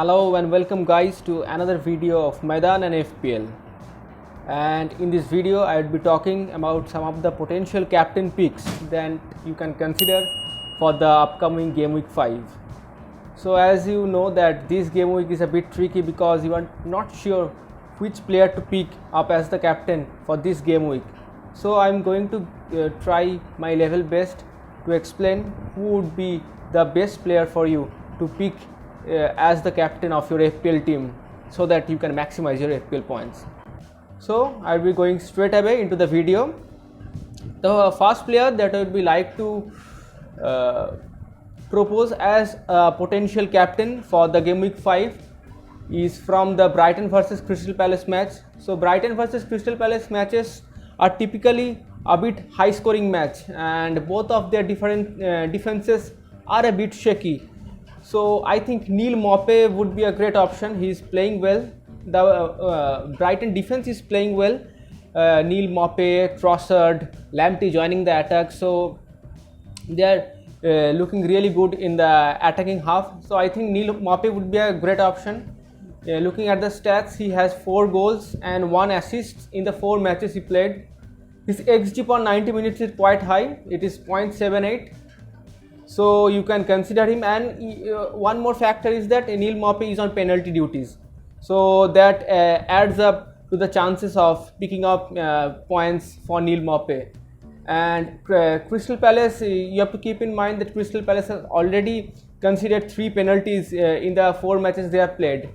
Hello and welcome guys to another video of Maidan and FPL. And in this video I will be talking about some of the potential captain picks that you can consider for the upcoming game week 5. So as you know that this game week is a bit tricky because you are not sure which player to pick up as the captain for this game week. So I am going to try my level best to explain who would be the best player for you to pick as the captain of your FPL team so that you can maximize your FPL points. So I will be going straight away into the video. The first player that I would be like to propose as a potential captain for the game week 5 is from the Brighton versus Crystal Palace match. So Brighton versus Crystal Palace matches are typically a bit high scoring match and both of their different defenses are a bit shaky. So I think Neil Maupay would be a great option. He is playing well. The Brighton defense is playing well. Neil Maupay, Trossard, Lamptey joining the attack. So they are looking really good in the attacking half. So I think Neil Maupay would be a great option. Looking at the stats, he has 4 goals and 1 assist in the 4 matches he played. His XG per 90 minutes is quite high. It is 0.78. So you can consider him, and one more factor is that Neil Maupay is on penalty duties. So that adds up to the chances of picking up points for Neil Maupay. And Crystal Palace, you have to keep in mind that Crystal Palace has already considered 3 penalties in the 4 matches they have played.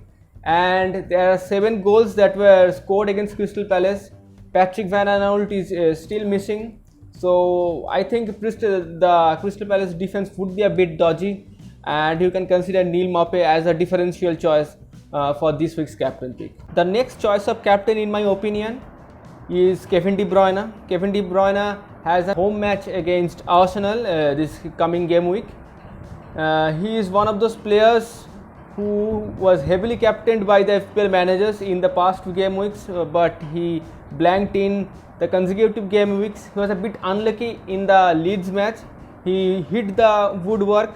And there are 7 goals that were scored against Crystal Palace. Patrick Van Aanholt is still missing. So I think the Crystal Palace defense would be a bit dodgy, and you can consider Neil Maupay as a differential choice for this week's captain pick. The next choice of captain in my opinion is Kevin De Bruyne. Kevin De Bruyne has a home match against Arsenal this coming game week. He is one of those players who was heavily captained by the FPL managers in the past 2 game weeks, but he blanked in the consecutive game weeks. He was a bit unlucky in the Leeds match. He hit the woodwork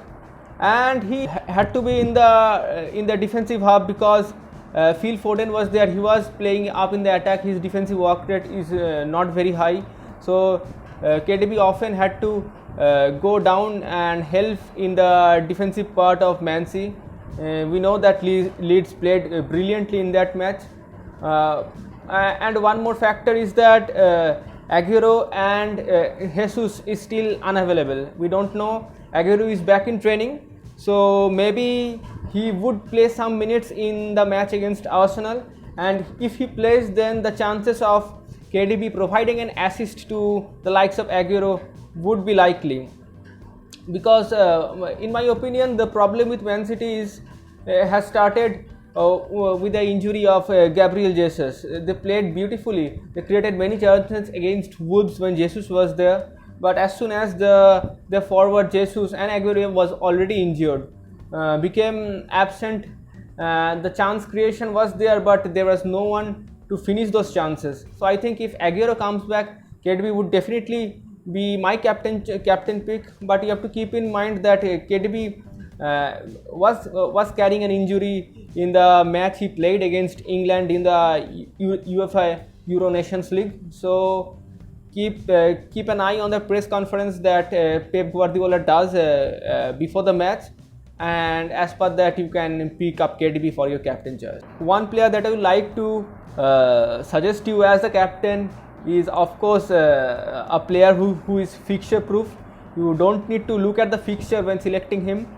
and he had to be in the defensive half because Phil Foden was there. He was playing up in the attack. His defensive work rate is not very high. So KDB often had to go down and help in the defensive part of Man City. We know that Leeds played brilliantly in that match. And one more factor is that Aguero and Jesus is still unavailable. We don't know. Aguero is back in training, so maybe he would play some minutes in the match against Arsenal, and if he plays, then the chances of KDB providing an assist to the likes of Aguero would be likely. Because in my opinion, the problem with Man City is has started with the injury of Gabriel Jesus. They played beautifully. They created many chances against Wolves when Jesus was there. But as soon as the forward Jesus and Aguero was already injured, became absent, the chance creation was there, but there was no one to finish those chances. So I think if Aguero comes back, KDB would definitely be my captain pick. But you have to keep in mind that KDB was carrying an injury in the match he played against England in the UEFA Euro Nations League. So keep an eye on the press conference that Pep Guardiola does before the match, and as per that you can pick up KDB for your captain choice. One player that I would like to suggest you as a captain is of course a player who is fixture proof. You don't need to look at the fixture when selecting him.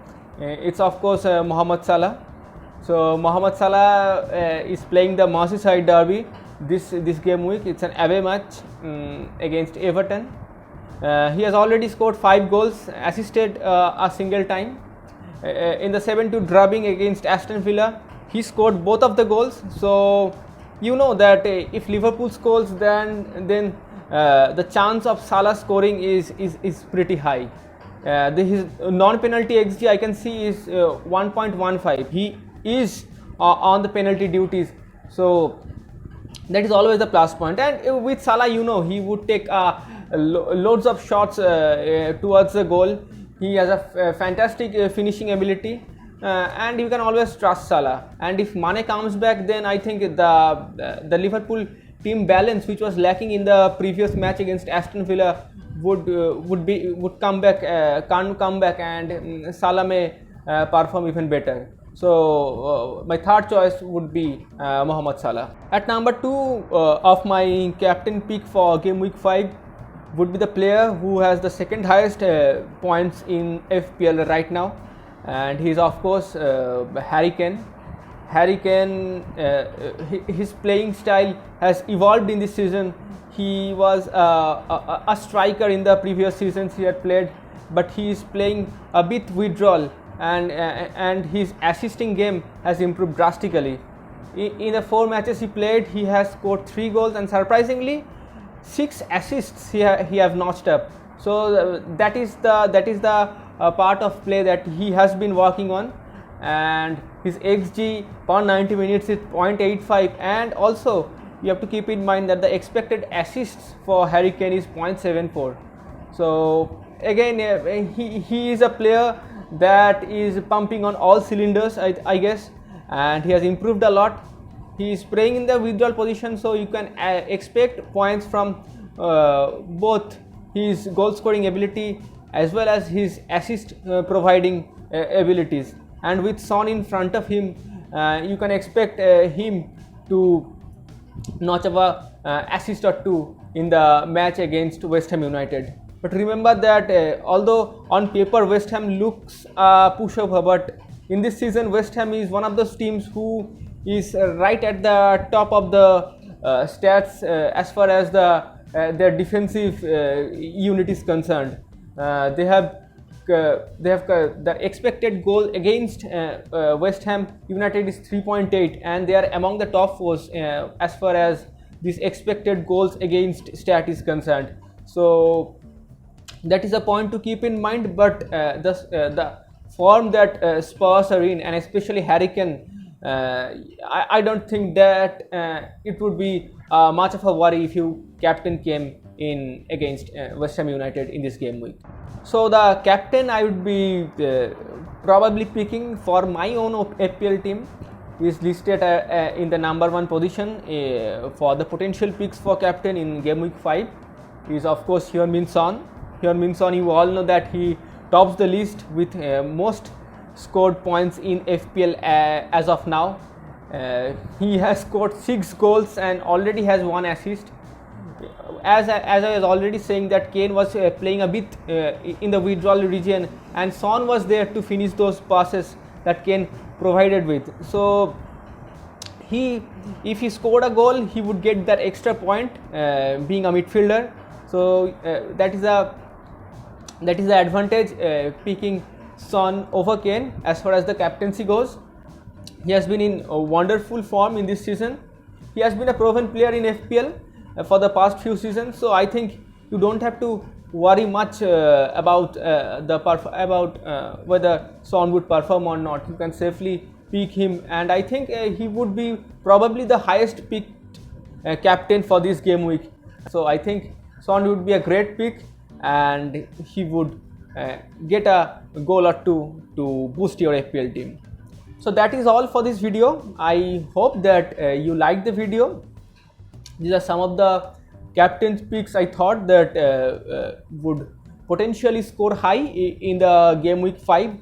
It's of course Mohamed Salah. So Mohamed Salah is playing the Merseyside derby this game week. It's an away match against Everton. He has already scored 5 goals, assisted a single time. In the 7-2 drubbing against Aston Villa, he scored both of the goals. So you know that if Liverpool scores, then the chance of Salah scoring is pretty high. His non-penalty XG I can see is 1.15. He is on the penalty duties, so that is always a plus point. And with Salah, you know, he would take loads of shots towards the goal. He has a fantastic finishing ability. and you can always trust Salah. And if Mane comes back, then I think the Liverpool team balance, which was lacking in the previous match against Aston Villa, would come back, can't come back, and Salah may perform even better. So my third choice would be Mohamed Salah. At number 2 of my captain pick for game week 5 would be the player who has the second highest points in FPL right now, and he is of course Harry Kane. Harry Kane, his playing style has evolved in this season. He was a striker in the previous seasons he had played, but he is playing a bit withdrawal, and his assisting game has improved drastically. In the 4 matches he played, he has scored 3 goals, and surprisingly 6 assists he have notched up. So that is the part of play that he has been working on, and his XG per 90 minutes is 0.85, and also you have to keep in mind that the expected assists for Harry Kane is 0.74. So again, he is a player that is pumping on all cylinders, I guess, and he has improved a lot. He is playing in the withdrawal position, so you can expect points from both his goal scoring ability as well as his assist providing abilities. And with Son in front of him, you can expect him to notch up a assist or 2 in the match against West Ham United. But remember that although on paper West Ham looks a pushover, but in this season West Ham is one of those teams who is right at the top of the stats as far as their defensive unit is concerned. They have the expected goal against West Ham United is 3.8, and they are among the top 4s as far as this expected goals against stat is concerned. So that is a point to keep in mind. But the form that Spurs are in, and especially Harry Kane, I don't think that it would be much of a worry if you captain came in against West Ham United in this game week. So the captain I would be probably picking for my own FPL team is listed in the number 1 position for the potential picks for captain in game week 5 is of course Heung-min Son. Heung-min Son, you all know that he tops the list with most scored points in FPL as of now. He has scored 6 goals and already has 1 assist. As I was already saying, that Kane was playing a bit in the withdrawal region, and Son was there to finish those passes that Kane provided with. So if he scored a goal, he would get that extra point being a midfielder. So that is the advantage picking Son over Kane as far as the captaincy goes. He has been in a wonderful form in this season. He has been a proven player in FPL for the past few seasons, so I think you don't have to worry much about whether Son would perform or not. You can safely pick him, and I think he would be probably the highest picked captain for this game week. So I think Son would be a great pick, and he would get a goal or 2 to boost your FPL team. So that is all for this video. I hope that you liked the video. These are some of the captain's picks I thought that would potentially score high in the game week 5.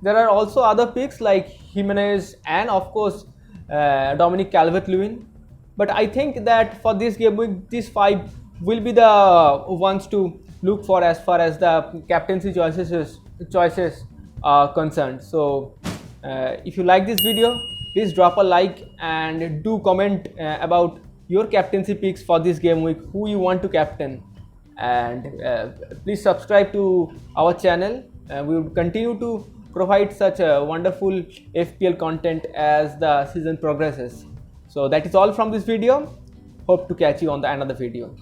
There are also other picks like Jimenez and of course Dominic Calvert-Lewin. But I think that for this game week, these 5 will be the ones to look for as far as the captaincy choices are concerned. So if you like this video, please drop a like and do comment about your captaincy picks for this game week, who you want to captain, and please subscribe to our channel. We will continue to provide such a wonderful FPL content as the season progresses. So that is all from this video. Hope to catch you on the another video.